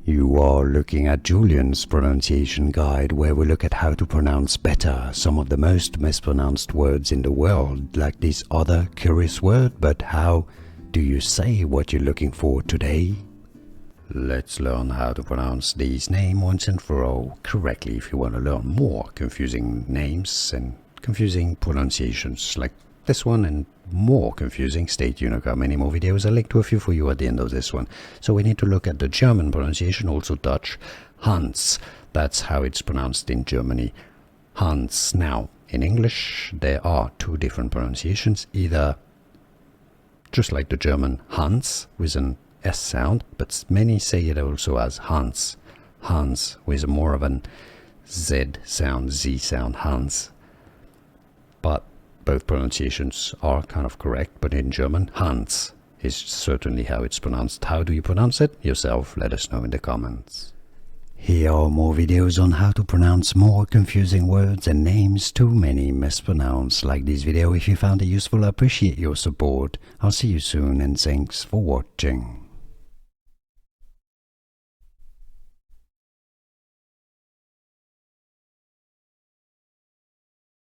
You are looking at Julian's pronunciation guide, where we look at how to pronounce better some of the most mispronounced words in the world, like this other curious word. But how do you say what you're looking for today? Let's learn how to pronounce these names once and for all correctly. If you want to learn more confusing names and confusing pronunciations like this one and more confusing, stay tuned. I've got many more videos. I'll link to a few for you at the end of this one. So we need to look at the German pronunciation, also Dutch. Hans, that's how it's pronounced in Germany. Hans. Now, in English, there are two different pronunciations, either just like the German Hans with an S sound, but many say it also as Hans. Hans with more of an Z sound, Z sound, Hans. But both pronunciations are kind of correct, but in German, Hans is certainly how it's pronounced. How do you pronounce it yourself? Let us know in the comments. Here are more videos on how to pronounce more confusing words and names too many mispronounced. Like this video if you found it useful. I appreciate your support. I'll see you soon and thanks for watching.